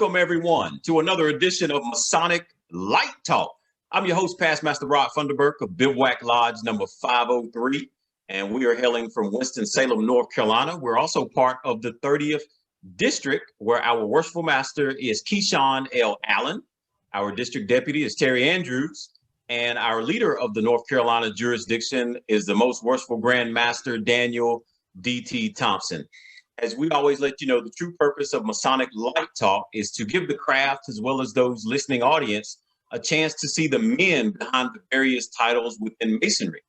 Welcome, everyone, to another edition of Masonic Light Talk. I'm your host, Past Master Funderburk of Bivouac Lodge number 503, and we are hailing from Winston-Salem, North Carolina. We're also part of the 30th District, where our worshipful master is Keyshawn L. Allen. Our district deputy is Terry Andrews, and our leader of the North Carolina jurisdiction is the most worshipful Grand Master Daniel D.T. Thompson. As we always let you know, the true purpose of Masonic Light Talk is to give the craft, as well as those listening audience, a chance to see the men behind the various titles within Masonry.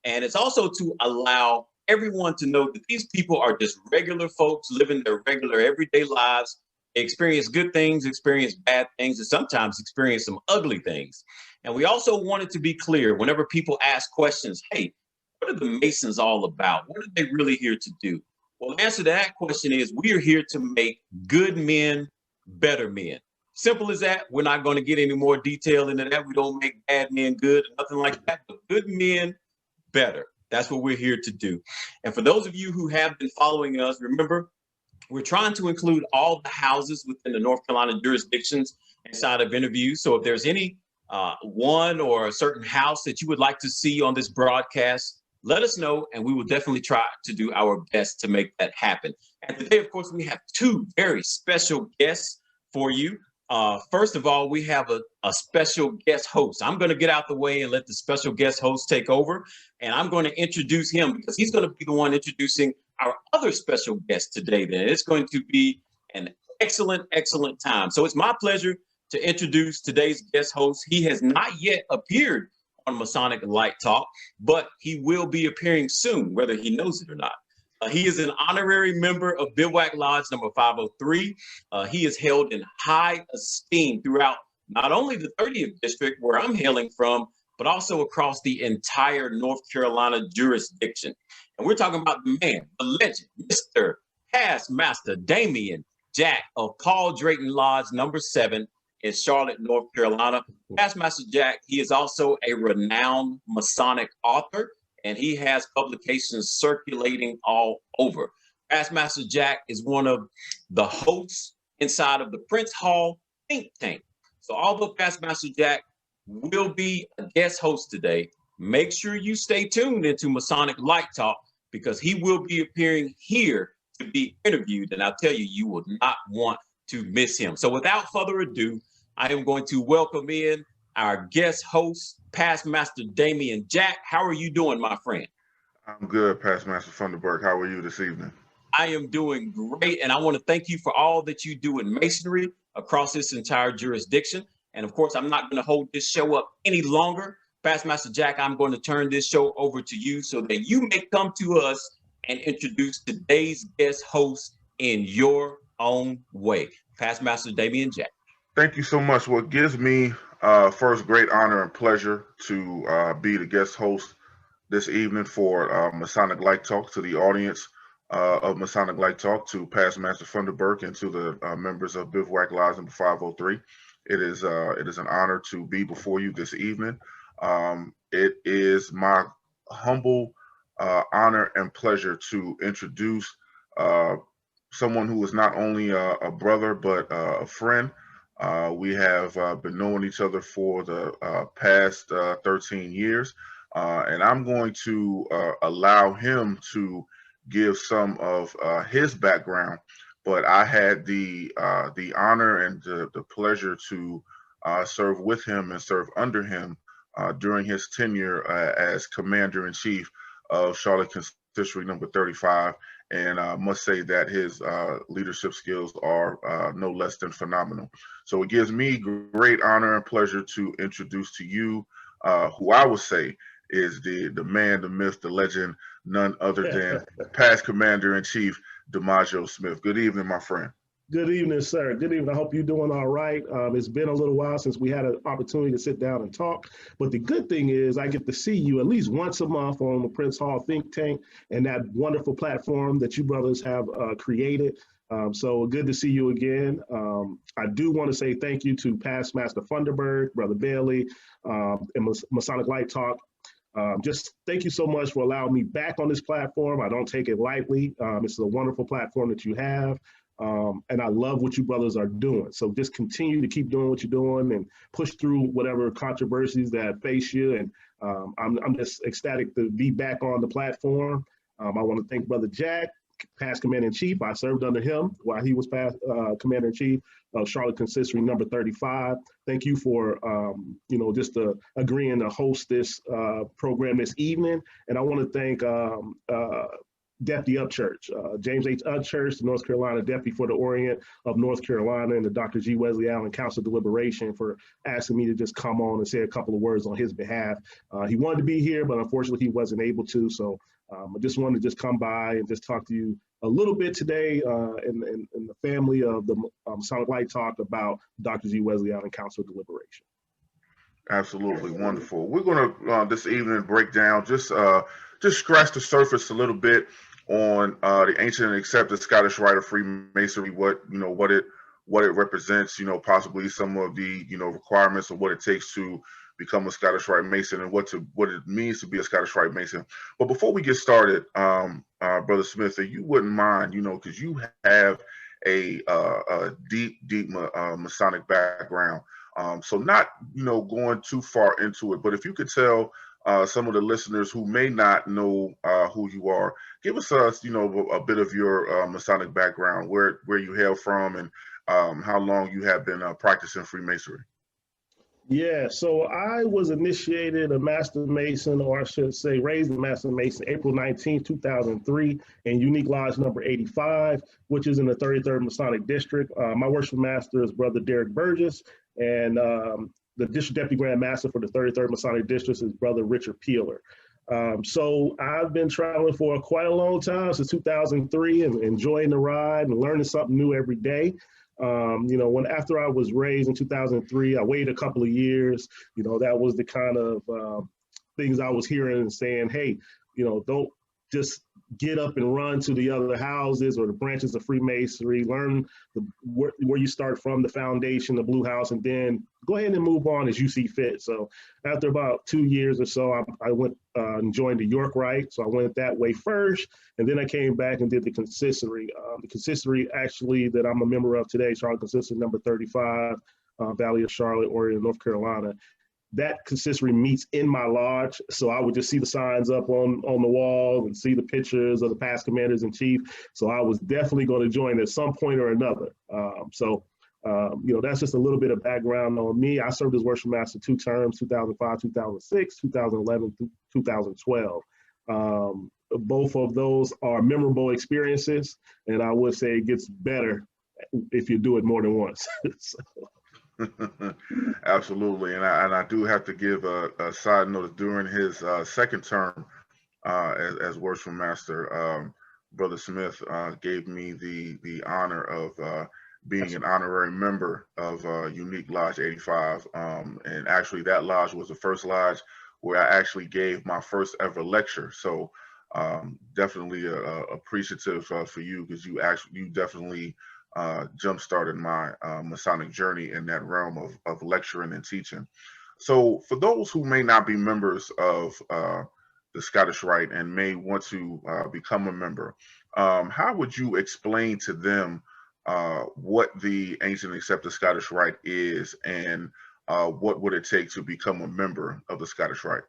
And it's also to allow everyone to know that these people are just regular folks living their regular everyday lives. They experience good things, experience bad things, and sometimes experience some ugly things. And we also wanted to be clear whenever people ask questions, hey, what are the Masons all about? What are they really here to do? Well, the answer to that question is we are here to make good men better men. Simple as that. We're not going to get any more detail into that. We don't make bad men good, nothing like that, but good men better. That's what we're here to do. And for those of you who have been following us, remember, we're trying to include all the houses within the North Carolina jurisdictions inside of interviews. So if there's any one or a certain house that you would like to see on this broadcast, let us know, and we will definitely try to do our best to make that happen. And today, of course, we have two very special guests for you. First of all, we have a special guest host. I'm going to get out the way and let the special guest host take over, and I'm going to introduce him because he's going to be the one introducing our other special guest today. Then it's going to be an excellent, excellent time. So it's my pleasure to introduce today's guest host. He has not yet appeared on Masonic Light Talk, but he will be appearing soon, whether he knows it or not. He is an honorary member of Bivouac Lodge number 503. He is held in high esteem throughout not only the 30th District, where I'm hailing from, but also across the entire North Carolina jurisdiction. And we're talking about the man, the legend, Mr. Past Master Damien Jack of Paul Drayton Lodge number 7 in Charlotte, North Carolina. Past Master Jack, he is also a renowned Masonic author, and he has publications circulating all over. Past Master Jack is one of the hosts inside of the Prince Hall think tank. So although Past Master Jack will be a guest host today, make sure you stay tuned into Masonic Light Talk, because he will be appearing here to be interviewed. And I'll tell you, you will not want to miss him. So without further ado, I am going to welcome in our guest host, Past Master Damien Jack. How are you doing, my friend? I'm good, Past Master Funderburk. How are you this evening? I am doing great, and I want to thank you for all that you do in Masonry across this entire jurisdiction. And of course, I'm not going to hold this show up any longer. Past Master Jack, I'm going to turn this show over to you so that you may come to us and introduce today's guest host in your own way. Past Master Damien Jack. Thank you so much. Well, it gives me first great honor and pleasure to be the guest host this evening for Masonic Light Talk. To the audience of Masonic Light Talk, to Past Master Funderburk, and to the members of Bivouac Lodge number 503. It is an honor to be before you this evening. It is my humble honor and pleasure to introduce someone who is not only a brother but a friend. We have been knowing each other for the past 13 years, and I'm going to allow him to give some of his background. But I had the honor and the pleasure to serve with him and serve under him during his tenure as Commander-in-Chief of Charlotte Consistory number 35. And I must say that his leadership skills are no less than phenomenal. So it gives me great honor and pleasure to introduce to you who I would say is the man, the myth, the legend, none other than past Commander-in-Chief Damajo Smith. Good evening, my friend. Good evening, sir. Good evening. I hope you're doing all right. It's been a little while since we had an opportunity to sit down and talk. But the good thing is I get to see you at least once a month on the Prince Hall Think Tank and that wonderful platform that you brothers have created. So good to see you again. I do want to say thank you to Past Master Funderburk, Brother Bailey, and Masonic Light Talk. Just thank you so much for allowing me back on this platform. I don't take it lightly. It's a wonderful platform that you have. And I love what you brothers are doing. So just continue to keep doing what you're doing and push through whatever controversies that face you. And I'm just ecstatic to be back on the platform. I want to thank Brother Jack, past Commander-in-Chief. I served under him while he was past Commander-in-Chief of Charlotte Consistory number 35. Thank you for, just agreeing to host this program this evening. And I want to thank Deputy UPCHURCH, James H. UPCHURCH, the North Carolina Deputy for the Orient of North Carolina, and the Dr. G. Wesley Allen Council Deliberation for asking me to just come on and say a couple of words on his behalf. He wanted to be here, but unfortunately he wasn't able to. So I just wanted to just come by and just talk to you a little bit today in the family of the Masonic Light Talk about Dr. G. Wesley Allen Council Deliberation. Absolutely wonderful. We're going to this evening break down, just scratch the surface a little bit on the ancient and accepted Scottish Rite of Freemasonry, what it represents, possibly some of the requirements of what it takes to become a Scottish Rite Mason and what it means to be a Scottish Rite Mason. But before we get started, Brother Smith, if you wouldn't mind, because you have a deep Masonic background, so not going too far into it, but if you could tell some of the listeners who may not know who you are, give us a bit of your Masonic background, where you hail from, and how long you have been practicing Freemasonry. Yeah, so I was initiated a Master Mason, or I should say raised a Master Mason, April 19, 2003, in Unique Lodge number 85, which is in the 33rd Masonic District. My worship master is Brother Derek Burgess, and the District Deputy Grand Master for the 33rd Masonic District is Brother Richard Peeler. So I've been traveling for quite a long time, since 2003, and enjoying the ride and learning something new every day. After I was raised in 2003, I waited a couple of years. That was the kind of things I was hearing and saying, hey, don't just get up and run to the other houses or the branches of Freemasonry. Learn where you start from, the foundation, the Blue House, and then go ahead and move on as you see fit. So after about 2 years or so, I went and joined the York Rite. So I went that way first, and then I came back and did the consistory. The consistory actually that I'm a member of today, Charlotte Consistory number 35, Valley of Charlotte, Orient, North Carolina. That consistory meets in my lodge, so I would just see the signs up on the wall and see the pictures of the past commanders-in-chief. So I was definitely going to join at some point or another. That's just a little bit of background on me. I served as worship master 2 terms, 2005, 2006, 2011, 2012. Both of those are memorable experiences, and I would say it gets better if you do it more than once. Absolutely, and I do have to give a side note. During his second term as worship master, Brother Smith gave me the honor of being an honorary member of Unique Lodge 85, and actually that lodge was the first lodge where I actually gave my first ever lecture. So definitely appreciative for you, because you definitely jump-started my Masonic journey in that realm of lecturing and teaching. So for those who may not be members of the Scottish Rite and may want to become a member, how would you explain to them what the ancient accepted Scottish Rite is, and what would it take to become a member of the Scottish Rite?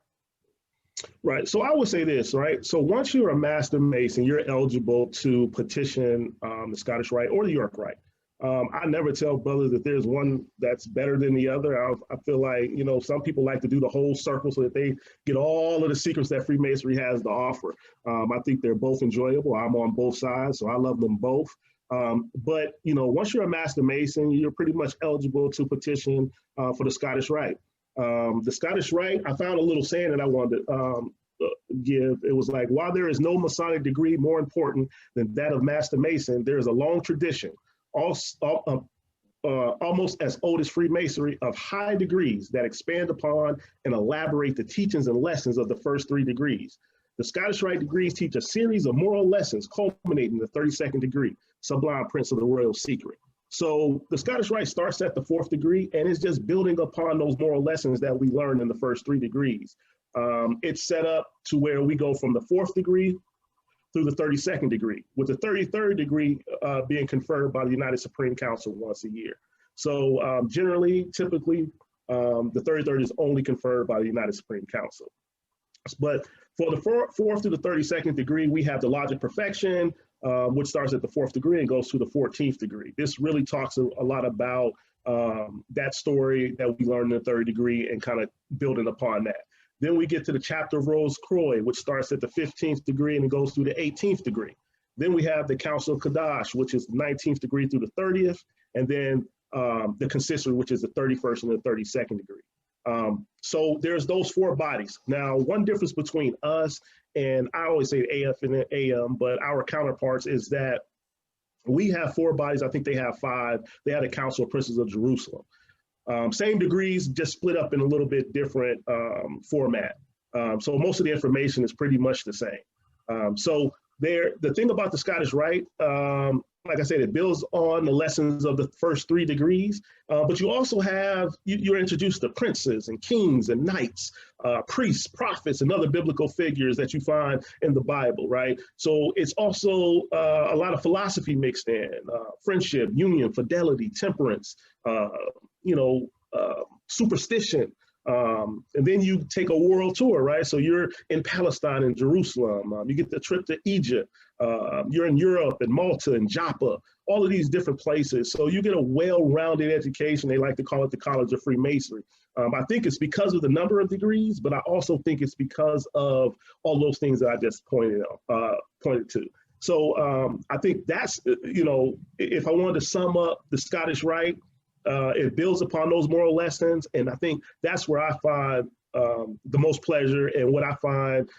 Right. So I would say this, right? So once you're a Master Mason, you're eligible to petition the Scottish Rite or the York Rite. I never tell brothers that there's one that's better than the other. I feel like, some people like to do the whole circle so that they get all of the secrets that Freemasonry has to offer. I think they're both enjoyable. I'm on both sides, so I love them both. But once you're a Master Mason, you're pretty much eligible to petition for the Scottish Rite. The Scottish Rite, I found a little saying that I wanted to give. It was like, while there is no Masonic degree more important than that of Master Mason, there is a long tradition, almost as old as Freemasonry, of high degrees that expand upon and elaborate the teachings and lessons of the first 3 degrees. The Scottish Rite degrees teach a series of moral lessons culminating in the 32nd degree, Sublime Prince of the Royal Secret. So the Scottish Rite starts at the 4th degree, and it's just building upon those moral lessons that we learned in the first 3 degrees. It's set up to where we go from the 4th degree through the 32nd degree, with the 33rd degree being conferred by the United Supreme Council once a year. So typically, the 33rd is only conferred by the United Supreme Council. But for the 4th to the 32nd degree, we have the Logic Perfection, which starts at the 4th degree and goes to the 14th degree. This really talks a lot about that story that we learned in the 3rd degree and kind of building upon that. Then we get to the Chapter of Rose Croix, which starts at the 15th degree and it goes through the 18th degree. Then we have the Council of Kadash, which is the 19th degree through the 30th, and then the Consistory, which is the 31st and the 32nd degree. So there's those 4 bodies. Now, one difference between us and I always say AF and AM, but our counterparts is that we have 4 bodies. I think they have 5. They had a Council of Princes of Jerusalem. Same degrees, just split up in a little bit different format. So most of the information is pretty much the same. So the thing about the Scottish Rite, like I said, it builds on the lessons of the first 3 degrees, but you also have, you're introduced to princes and kings and knights, priests, prophets, and other biblical figures that you find in the Bible, right? So it's also a lot of philosophy mixed in, friendship, union, fidelity, temperance, superstition. And then you take a world tour, right? So you're in Palestine and Jerusalem. You get the trip to Egypt. You're in Europe and Malta and Joppa, all of these different places. So you get a well-rounded education. They like to call it the College of Freemasonry. I think it's because of the number of degrees, but I also think it's because of all those things that I just pointed to. So I think that's, if I wanted to sum up the Scottish Rite, it builds upon those moral lessons, and I think that's where I find the most pleasure, and what I find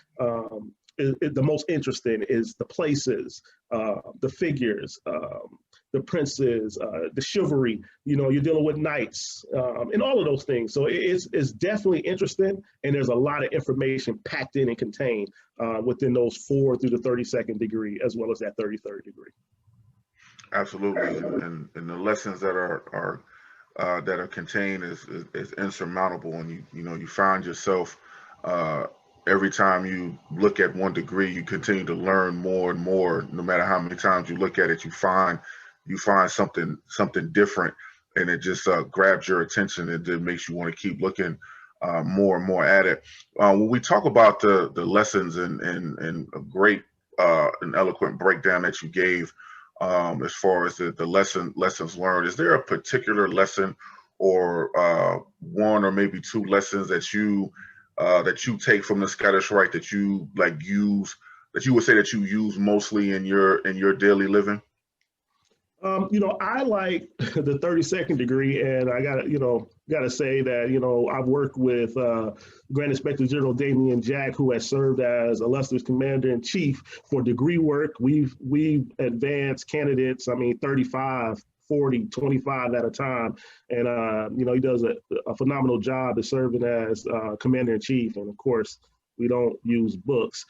the most interesting is the places, the figures, the princes, the chivalry. You're dealing with knights, and all of those things. So it's definitely interesting, and there's a lot of information packed in and contained within those 4 through the 32nd degree, as well as that 33rd degree. Absolutely, and the lessons that are contained is insurmountable, and you find yourself every time you look at one degree, you continue to learn more and more. No matter how many times you look at it, you find something different, and it just grabs your attention. It makes you want to keep looking more and more at it. When we talk about the lessons and a great and eloquent breakdown that you gave, as far as the lessons learned, is there a particular lesson or 1 or maybe 2 lessons that you take from the Scottish Rite that you use, that you would say that you use mostly in your daily living? I like the 32nd degree, and I gotta say that I've worked with Grand Inspector General Damien Jack, who has served as illustrious Commander-in-Chief for degree work. We've advanced candidates, 35, 40, 25 at a time, and he does a phenomenal job of serving as Commander-in-Chief. And of course, we don't use books.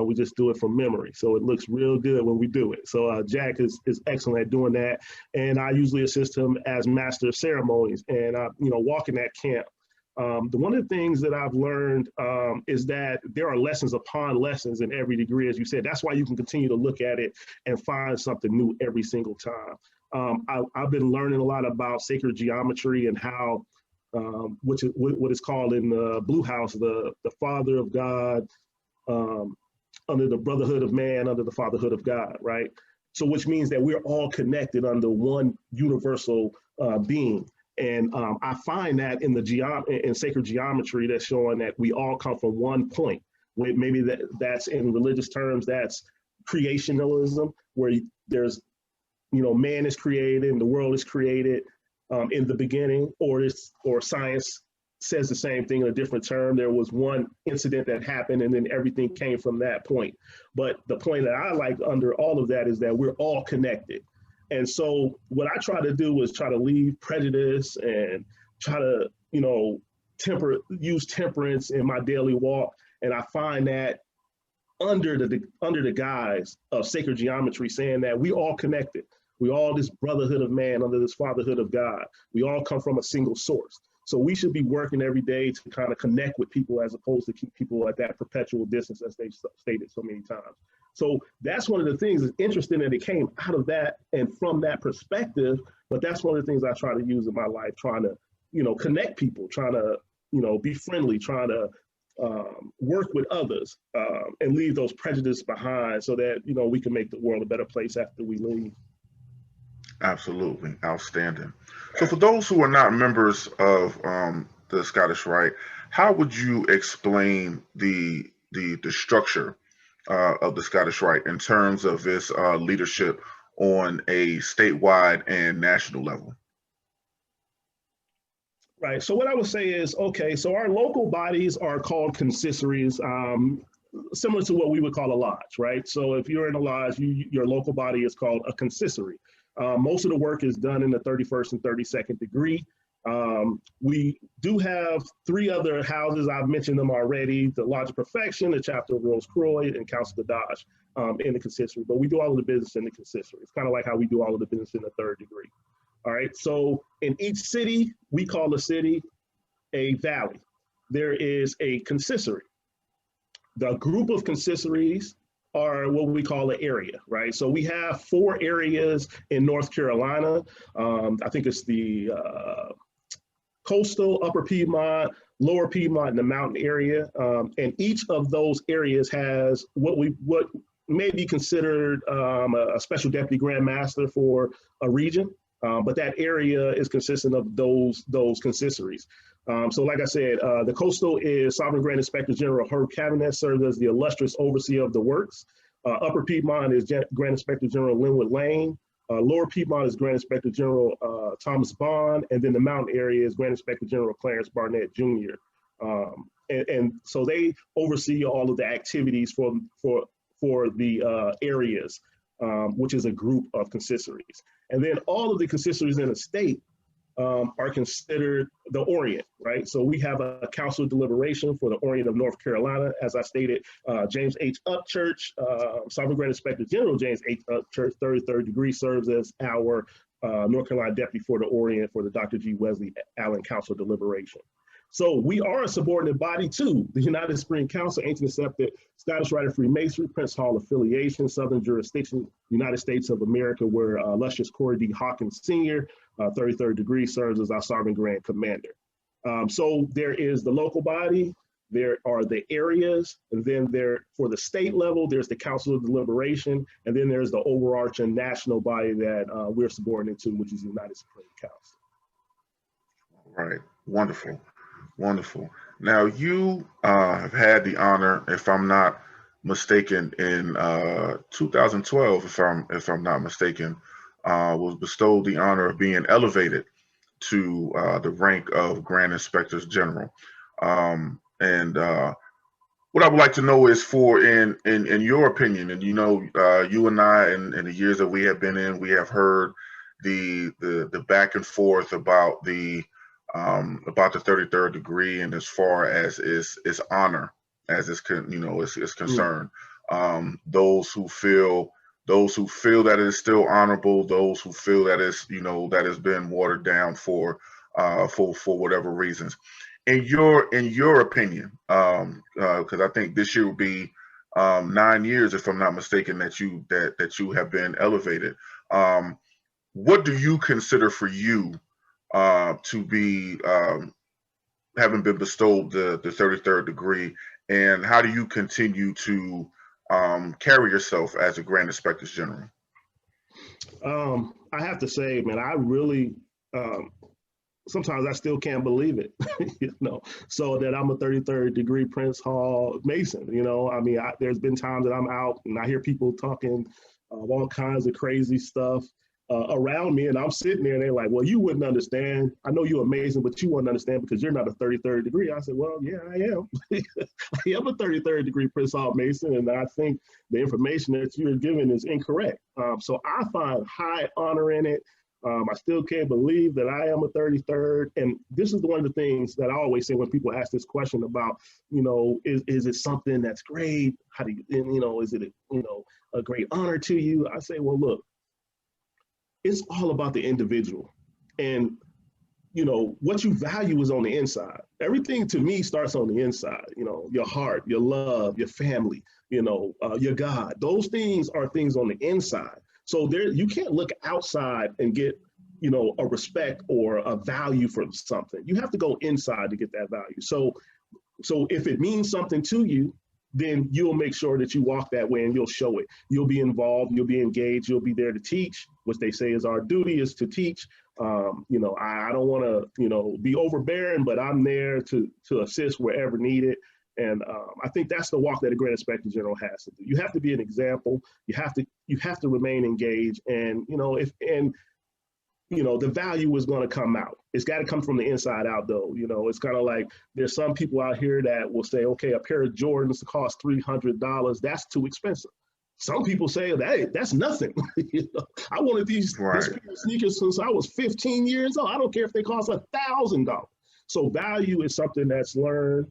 We just do it from memory. So it looks real good when we do it. So Jack is excellent at doing that. And I usually assist him as Master of Ceremonies. And, walking that camp. One of the things that I've learned is that there are lessons upon lessons in every degree, as you said. That's why you can continue to look at it and find something new every single time. I've been learning a lot about sacred geometry and how which is what is called in the Blue House, the Father of God, under the brotherhood of man, under the fatherhood of God, right? So which means that we're all connected under one universal being. And I find that in in sacred geometry, that's showing that we all come from one point. Maybe that's in religious terms, that's creationalism, where there's, man is created and the world is created in the beginning, or science says the same thing in a different term. There was one incident that happened and then everything came from that point. But the point that I like under all of that is that we're all connected. And so what I try to do is try to leave prejudice and try to, use temperance in my daily walk. And I find that under the guise of sacred geometry, saying that we all connected. We all this brotherhood of man under this fatherhood of God. We all come from a single source. So we should be working every day to kind of connect with people as opposed to keep people at that perpetual distance, as they've stated so many times. So that's one of the things that's interesting that it came out of that and from that perspective. But that's one of the things I try to use in my life, trying to, connect people, trying to, be friendly, trying to work with others and leave those prejudices behind so that, we can make the world a better place after we leave. Absolutely. Outstanding. So for those who are not members of the Scottish Rite, how would you explain the structure of the Scottish Rite in terms of its leadership on a statewide and national level? Right. So what I would say is, okay, so our local bodies are called consistories, similar to what we would call a lodge, right? So if you're in a lodge, your local body is called a consistory. Most of the work is done in the 31st and 32nd degree. We do have 3 other houses. I've mentioned them already: the Lodge of Perfection, the Chapter of Rose Croix, and Council of Dodge in the consistory. But we do all of the business in the consistory. It's kind of like how we do all of the business in the 3rd degree. All right. So in each city, we call a city a valley. There is a consistory. The group of consistories are what we call an area, right? So we have 4 areas in North Carolina. I think it's the coastal, upper Piedmont, lower Piedmont, and the mountain area. And each of those areas has what may be considered a special deputy grand master for a region. But that area is consistent of those consistories. So like I said, the coastal is Sovereign Grand Inspector General Herb Cabinet, serves as the illustrious overseer of the works. Upper Piedmont is Grand Inspector General Linwood Lane. Lower Piedmont is Grand Inspector General Thomas Bond. And then the mountain area is Grand Inspector General Clarence Barnett Jr. And so they oversee all of the activities for the areas, which is a group of consistories. And then all of the consistories in a state are considered the Orient, right? So we have a council of deliberation for the Orient of North Carolina. As I stated, James H. UPCHURCH, Sovereign Grand Inspector General James H. UPCHURCH, 33rd degree, serves as our North Carolina deputy for the Orient for the Dr. G. Wesley Allen Council of Deliberation. So we are a subordinate body to the United Spring Council, Ancient Accepted, Scottish Rite of Freemasonry, Prince Hall Affiliation, Southern Jurisdiction, United States of America, where illustrious Corey D. Hawkins Sr., 33rd degree, serves as our Sovereign Grand Commander. So there is the local body, there are the areas, and then for the state level, there's the Council of Deliberation, and then there's the overarching national body that we're subordinate to, which is the United Supreme Council. All right, wonderful. Wonderful. Now you have had the honor, if I'm not mistaken, in 2012, if I'm not mistaken, was bestowed the honor of being elevated to the rank of Grand Inspectors General. And what I would like to know is, for in your opinion, and you and I, in the years that we have been in, we have heard the back and forth about the 33rd degree, and as far as its honor as is concerned, those who feel that it is still honorable, those who feel that it's that has been watered down for whatever reasons. In your opinion, because I think this year will be 9 years, if I'm not mistaken, that you have been elevated. What do you consider for you to be having been bestowed the 33rd degree, and how do you continue to carry yourself as a Grand Inspector General? I have to say, man, I really sometimes I still can't believe it, so that I'm a 33rd degree Prince Hall Mason. I mean, there's been times that I'm out and I hear people talking all kinds of crazy stuff around me, and I'm sitting there and they're like, well, you wouldn't understand. I know you're amazing, but you wouldn't understand because you're not a 33rd degree. I said, well, yeah, I am. I am a 33rd degree Prince Hall Mason, and I think the information that you're giving is incorrect. So I find high honor in it. I still can't believe that I am a 33rd. And this is one of the things that I always say when people ask this question about, is it something that's great? How do you, is it a great honor to you? I say, well, look, it's all about the individual, and what you value is on the inside. Everything to me starts on the inside. Your heart, your love, your family, your God. Those things are things on the inside. So you can't look outside and get, a respect or a value for something. You have to go inside to get that value. So if it means something to you, then you'll make sure that you walk that way and you'll show it. You'll be involved, you'll be engaged, you'll be there to teach. What they say is our duty is to teach. I don't want to, be overbearing, but I'm there to assist wherever needed. And I think that's the walk that a Grand Inspector General has to do. You have to be an example. You have to remain engaged. And, the value is going to come out. It's got to come from the inside out, though. It's kind of like there's some people out here that will say, okay, a pair of Jordans cost $300. That's too expensive. Some people say, hey, that's nothing. I wanted this pair of sneakers since I was 15 years old. I don't care if they cost $1,000. So value is something that's learned,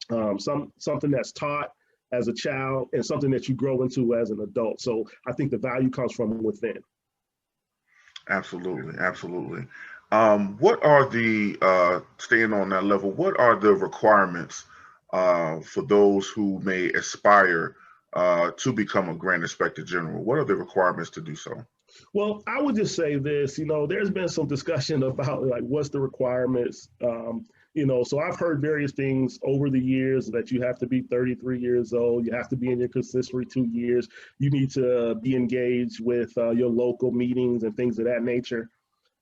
something that's taught as a child, and something that you grow into as an adult. So I think the value comes from within. Absolutely, absolutely. What are the, staying on that level, what are the requirements for those who may aspire to become a Grand Inspector General? What are the requirements to do so? Well, I would just say this, there's been some discussion about what's the requirements. So I've heard various things over the years that you have to be 33 years old. You have to be in your consistory 2 years. You need to be engaged with your local meetings and things of that nature.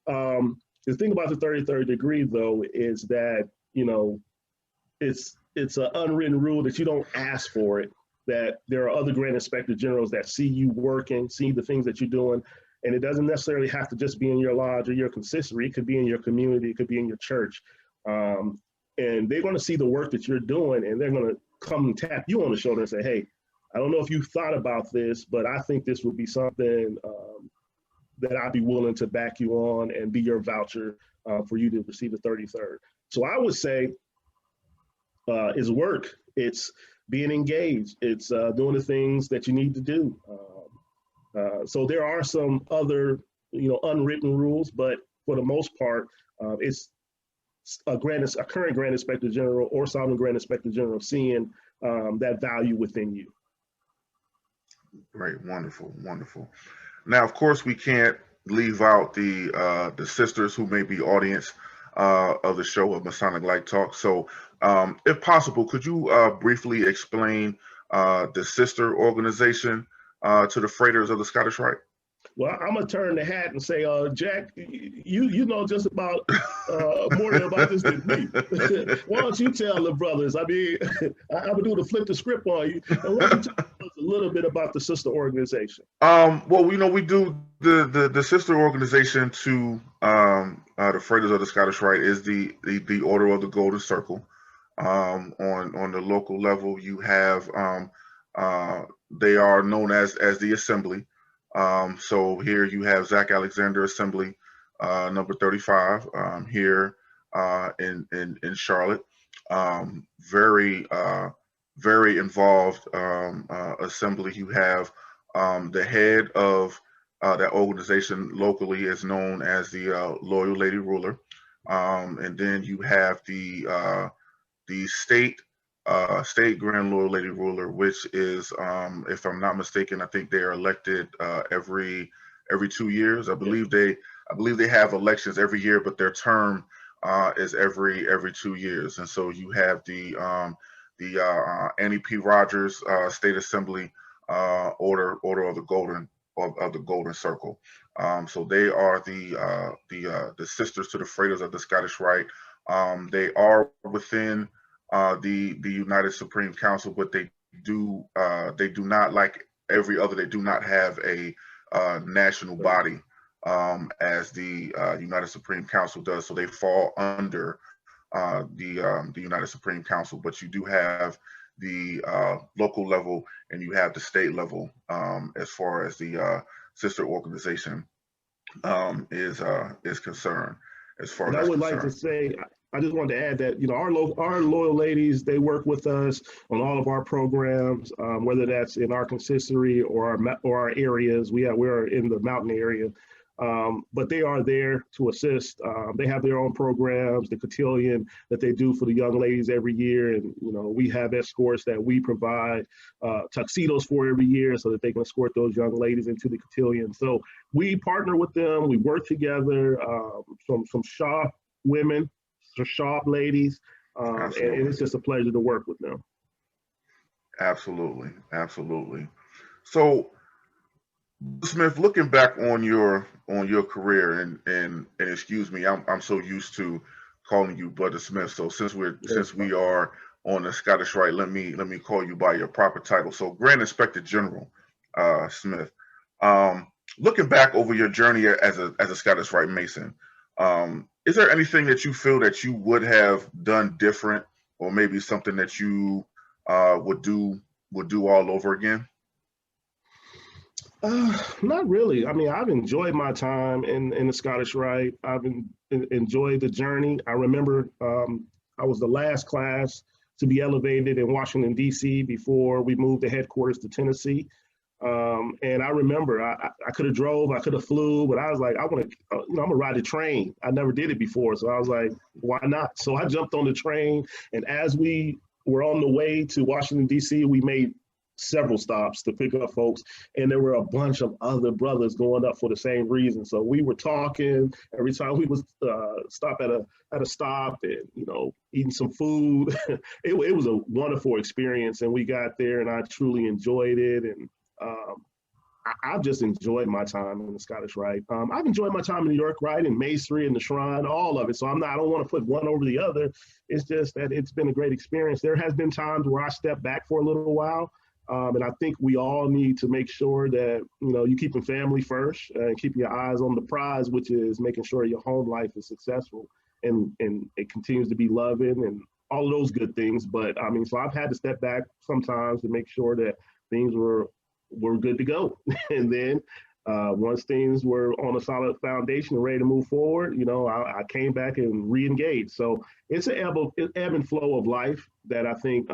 The thing about the 33rd degree, though, is that, it's an unwritten rule that you don't ask for it, that there are other Grand Inspector Generals that see you working, see the things that you're doing. And it doesn't necessarily have to just be in your lodge or your consistory. It could be in your community. It could be in your church. And they're going to see the work that you're doing, and they're going to come and tap you on the shoulder and say, hey, I don't know if you thought about this, but I think this would be something that I'd be willing to back you on and be your voucher for you to receive the 33rd. So I would say it's work. It's being engaged. It's doing the things that you need to do. So there are some other, unwritten rules, but for the most part, it's a current Grand Inspector General or sovereign Grand Inspector General seeing that value within you. Great, wonderful, wonderful. Now, of course, we can't leave out the sisters who may be audience of the show of Masonic Light Talk. So, if possible, could you briefly explain the sister organization to the Freighters of the Scottish Rite? Well, I'm gonna turn the hat and say, Jack, you know just about more about this than me. Why don't you tell the brothers? I mean, I'm gonna do to flip the script on you. And why don't you tell us a little bit about the sister organization? Well, we do the sister organization to the Freighters of the Scottish Rite is the Order of the Golden Circle. On the local level, you have they are known as the Assembly. So here you have Zach Alexander Assembly, number 35, here in Charlotte. Very involved assembly. You have the head of that organization locally is known as the Loyal Lady Ruler, and then you have the state Grand Loyal Lady Ruler, which is, if I'm not mistaken, I think they are elected every 2 years. I believe they have elections every year, but their term is every 2 years. And so you have the Annie P. Rogers State Assembly Order of the Golden Circle. So they are the sisters to the Freighters of the Scottish Rite. They are within the United Supreme Council, but they do not, like every other, they do not have a national body as the United Supreme Council does. So they fall under the United Supreme Council, but you do have the local level and you have the state level as far as the sister organization is concerned. As far as I would like to say, I just wanted to add that, our loyal ladies, they work with us on all of our programs, whether that's in our consistory or our areas. We're in the mountain area. But they are there to assist. They have their own programs, the cotillion that they do for the young ladies every year. And, you know, we have escorts that we provide tuxedos for every year so that they can escort those young ladies into the cotillion. So we partner with them. We work together, some shop women, some shop ladies, and it's just a pleasure to work with them. Absolutely. Absolutely. So, Smith, looking back on your career, and excuse me, I'm so used to calling you Brother Smith. So since we are on the Scottish Rite, let me call you by your proper title. So Grand Inspector General Smith. Looking back over your journey as a Scottish Rite Mason, is there anything that you feel that you would have done different, or maybe something that you would do all over again? Not really. I mean, I've enjoyed my time in the Scottish Rite. I've enjoyed the journey. I remember I was the last class to be elevated in Washington, D.C. before we moved the headquarters to Tennessee. And I remember I could have drove, I could have flew, but I was like, I want to, I'm gonna ride the train. I never did it before. So I was like, why not? So I jumped on the train. And as we were on the way to Washington, D.C., we made several stops to pick up folks, and there were a bunch of other brothers going up for the same reason. So we were talking every time we would stop at a stop, and eating some food. It was a wonderful experience, and we got there, and I truly enjoyed it. And I've just enjoyed my time in the Scottish Rite. I've enjoyed my time in New York Rite and Masonry and the Shrine, all of it. So I don't want to put one over the other. It's just that it's been a great experience. There has been times where I stepped back for a little while. And I think we all need to make sure that, you keep your family first and keep your eyes on the prize, which is making sure your home life is successful and it continues to be loving and all of those good things. But I mean, so I've had to step back sometimes to make sure that things were good to go. And then once things were on a solid foundation and ready to move forward, I came back and re-engaged. So it's an ebb and flow of life that I think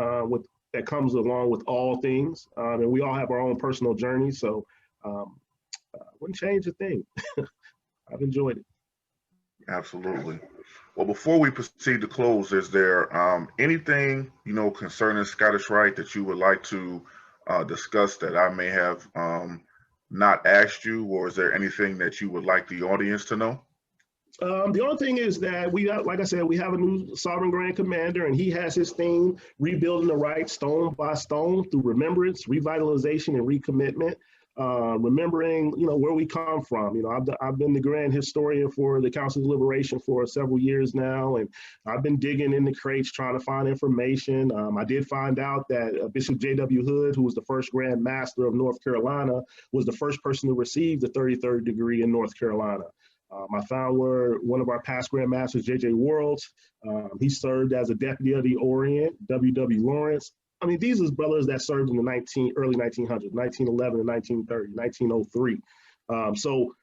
that comes along with all things. And we all have our own personal journey. So I wouldn't change a thing. I've enjoyed it. Absolutely. Well, before we proceed to close, is there anything, concerning Scottish Rite that you would like to discuss that I may have not asked you, or is there anything that you would like the audience to know? The only thing is that like I said, we have a new Sovereign Grand Commander, and he has his theme, rebuilding the Rite stone by stone through remembrance, revitalization, and recommitment. Remembering, where we come from. I've been the Grand Historian for the Council of Liberation for several years now, and I've been digging in the crates trying to find information. I did find out that Bishop J.W. Hood, who was the first Grand Master of North Carolina, was the first person to receive the 33rd degree in North Carolina. I found where one of our past Grand Masters, J.J. Worlds, he served as a deputy of the Orient, W.W. Lawrence. I mean, these are brothers that served in the early 1900s, 1911 and 1930, 1903. So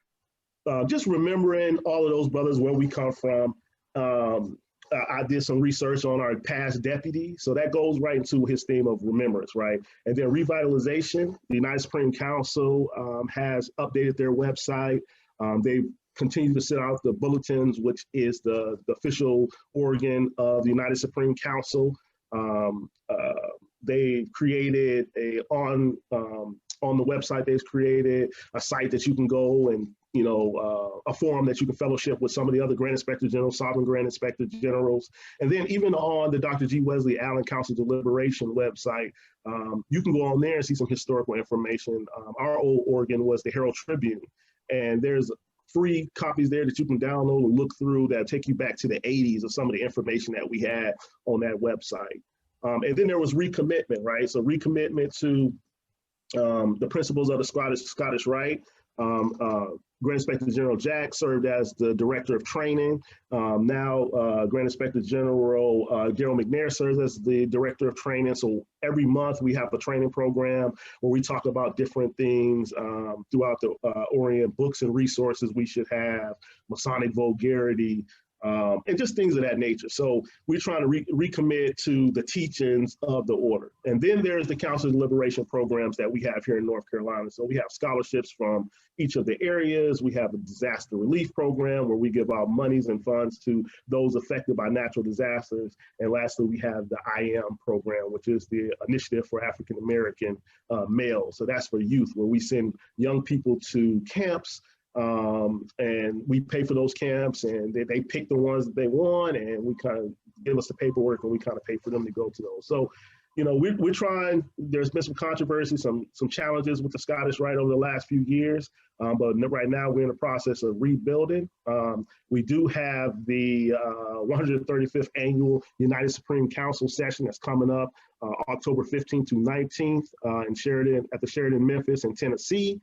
just remembering all of those brothers, where we come from. I did some research on our past deputy. So that goes right into his theme of remembrance, right? And then revitalization. The United Supreme Council has updated their website. They've continue to send out the bulletins, which is the official organ of the United Supreme Council. They created on the website, they've created a site that you can go and, a forum that you can fellowship with some of the other Grand Inspector Generals, Sovereign Grand Inspector Generals. And then even on the Dr. G. Wesley Allen Council Deliberation website, you can go on there and see some historical information. Our old organ was the Herald Tribune, and there's free copies there that you can download and look through that take you back to the 80s of some of the information that we had on that website. And then there was recommitment, right? So recommitment to the principles of the Scottish Rite. Grand Inspector General Jack served as the Director of Training. Now Grand Inspector General Gerald McNair serves as the Director of Training. So every month we have a training program where we talk about different things throughout the Orient, books and resources we should have, Masonic vulgarity, and just things of that nature. So we're trying to recommit to the teachings of the order. And then there's the Council of Liberation programs that we have here in North Carolina. So we have scholarships from each of the areas. We have a disaster relief program where we give out monies and funds to those affected by natural disasters. And lastly, we have the IAM program, which is the Initiative for African American Males. So that's for youth, where we send young people to camps, and we pay for those camps, and they pick the ones that they want, and we kind of give us the paperwork, and we kind of pay for them to go to those. So, you know, we're trying. There's been some controversy, some challenges with the Scottish Rite over the last few years, but right now we're in the process of rebuilding. We do have the 135th annual United Supreme Council session that's coming up October 15th to 19th in Sheridan, at the Sheridan Memphis in Tennessee.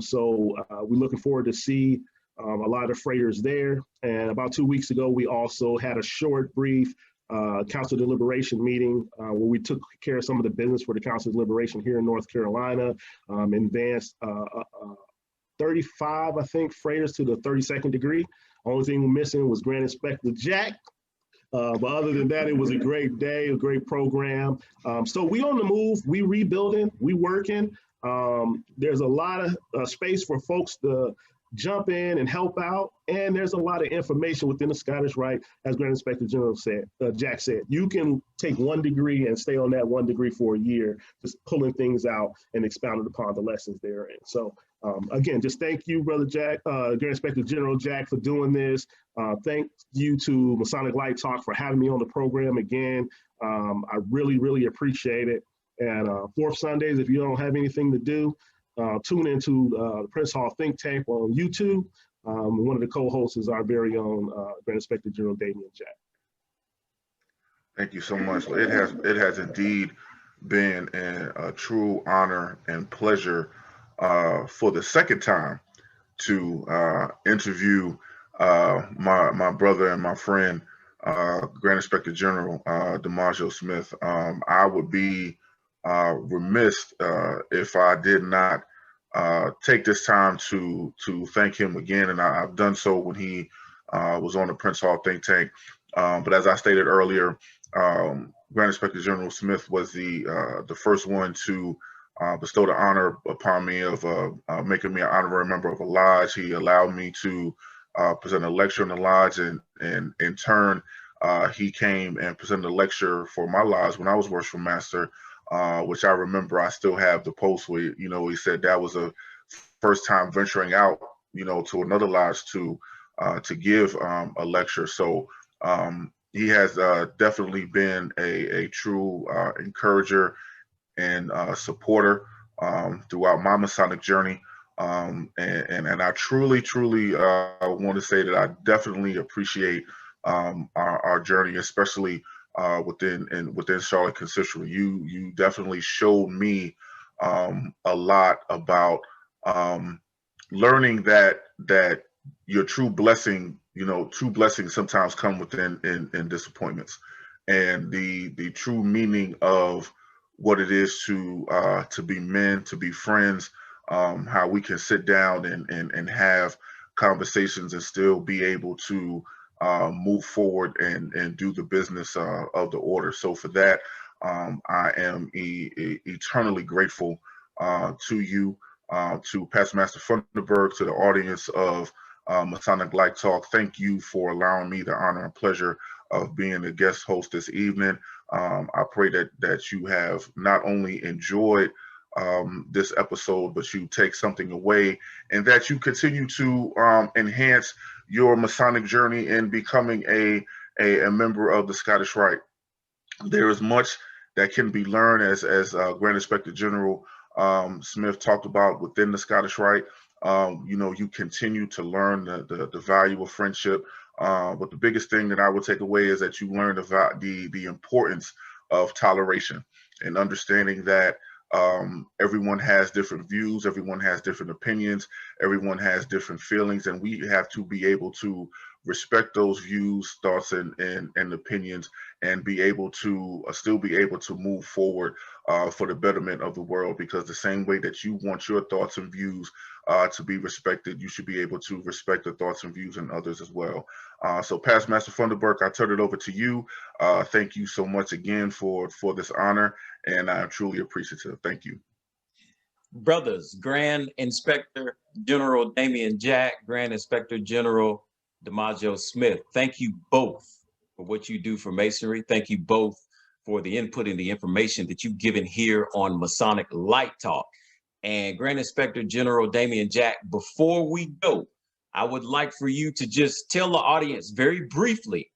So we're looking forward to see a lot of freighters there. And about 2 weeks ago, we also had a short, brief Council Deliberation meeting where we took care of some of the business for the Council Deliberation here in North Carolina, advanced 35, I think, freighters to the 32nd degree. Only thing we're missing was Grand Inspector Jack. But other than that, it was a great day, a great program. So we on the move, we rebuilding, we working. There's a lot of space for folks to jump in and help out, and there's a lot of information within the Scottish Rite, as Grand Inspector General said, Jack said. You can take 1 degree and stay on that 1 degree for a year, just pulling things out and expounding upon the lessons therein. So again, just thank you, Brother Jack, Grand Inspector General Jack, for doing this. Thank you to Masonic Light Talk for having me on the program again. I really, really appreciate it. And fourth Sundays, if you don't have anything to do, tune into the Prince Hall Think Tank on YouTube. One of the co-hosts is our very own Grand Inspector General Damien Jack. Thank you so much. It has indeed been a true honor and pleasure for the second time to interview my brother and my friend, Grand Inspector General Damajo Smith. I would be remiss if I did not take this time to thank him again, and I've done so when he was on the Prince Hall Think Tank. But as I stated earlier, Grand Inspector General Smith was the first one to bestow the honor upon me of making me an honorary member of a lodge. He allowed me to present a lecture in the lodge, and in turn, he came and presented a lecture for my lodge when I was worshipful master. Which I remember, I still have the post where, you know, he said that was a first time venturing out, you know, to another lodge to give a lecture. So he has definitely been a true encourager and supporter throughout my Masonic journey. And I truly want to say that I definitely appreciate our journey, especially within Charlotte Constituency. You definitely showed me a lot about learning that your true blessing, you know, true blessings sometimes come within in disappointments, and the true meaning of what it is to be men, to be friends, how we can sit down and have conversations and still be able to move forward and do the business of the order. So for that, I am eternally grateful to you, to Past Master Funderburk, to the audience of Masonic Light Talk. Thank you for allowing me the honor and pleasure of being a guest host this evening. I pray that you have not only enjoyed this episode, but you take something away, and that you continue to enhance your Masonic journey in becoming a member of the Scottish Rite. There is much that can be learned, as Grand Inspector General Smith talked about within the Scottish Rite. You know, you continue to learn the value of friendship. But the biggest thing that I would take away is that you learn the importance of toleration and understanding that everyone has different views, everyone has different opinions, everyone has different feelings, and we have to be able to respect those views, thoughts, and opinions, and be able to still be able to move forward for the betterment of the world. Because the same way that you want your thoughts and views to be respected, you should be able to respect the thoughts and views in others as well. So Past Master Funderburk, I turn it over to you. Thank you so much again for this honor, and I'm truly appreciative. Thank you. Brothers, Grand Inspector General Damien Jack, Grand Inspector General Damajo Smith, thank you both for what you do for Masonry. Thank you both for the input and the information that you've given here on Masonic Light Talk. And Grand Inspector General Damien Jack, before we go, I would like for you to just tell the audience very briefly,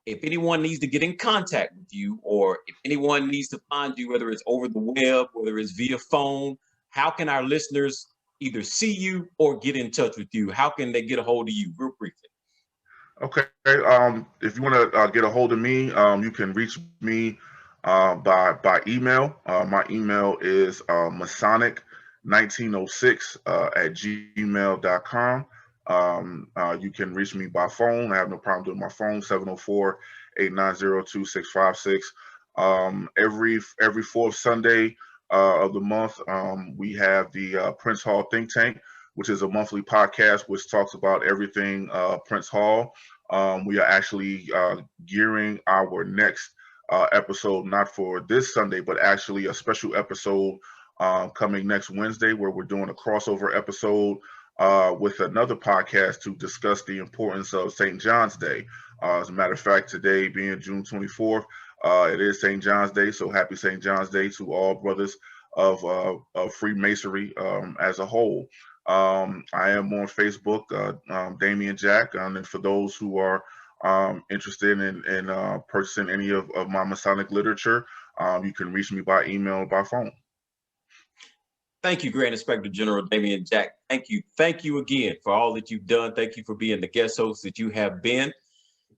if anyone needs to get in contact with you, or if anyone needs to find you, whether it's over the web, whether it's via phone, how can our listeners either see you or get in touch with you? How can they get a hold of you, real briefly? Okay. If you want to get a hold of me, you can reach me by email. My email is masonic1906 at gmail.com. You can reach me by phone. I have no problem doing my phone, 704-890-2656. Every fourth Sunday of the month, we have the Prince Hall Think Tank, which is a monthly podcast which talks about everything Prince Hall. We are actually gearing our next episode, not for this Sunday, but actually a special episode coming next Wednesday, where we're doing a crossover episode with another podcast to discuss the importance of St. John's Day. As a matter of fact, today being June 24th, it is St. John's Day, so happy St. John's Day to all brothers of Freemasonry as a whole. I am on Facebook, Damien Jack, and for those who are interested in purchasing any of my Masonic literature, you can reach me by email or by phone. Thank you, Grand Inspector General Damien Jack. Thank you. Thank you again for all that you've done. Thank you for being the guest host that you have been.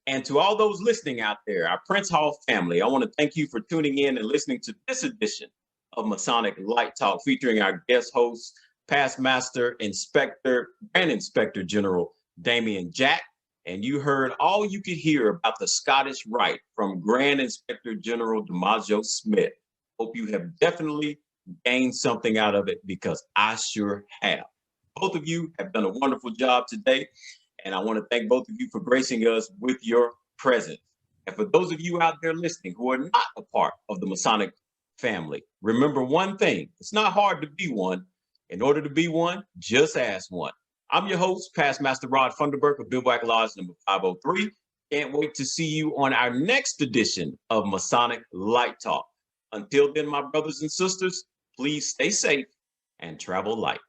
And to all those listening out there, our Prince Hall family, I want to thank you for tuning in and listening to this edition of Masonic Light Talk, featuring our guest host, Past Master Inspector, Grand Inspector General Damien Jack. And you heard all you could hear about the Scottish Rite from Grand Inspector General Damajo Smith. Hope you have definitely gained something out of it, because I sure have. Both of you have done a wonderful job today, and I want to thank both of you for gracing us with your presence. And for those of you out there listening who are not a part of the Masonic family, remember one thing: it's not hard to be one. In order to be one, just ask one. I'm your host, Past Master Funderburk of Bivouac Lodge number 503. Can't wait to see you on our next edition of Masonic Light Talk. Until then, my brothers and sisters, please stay safe and travel light.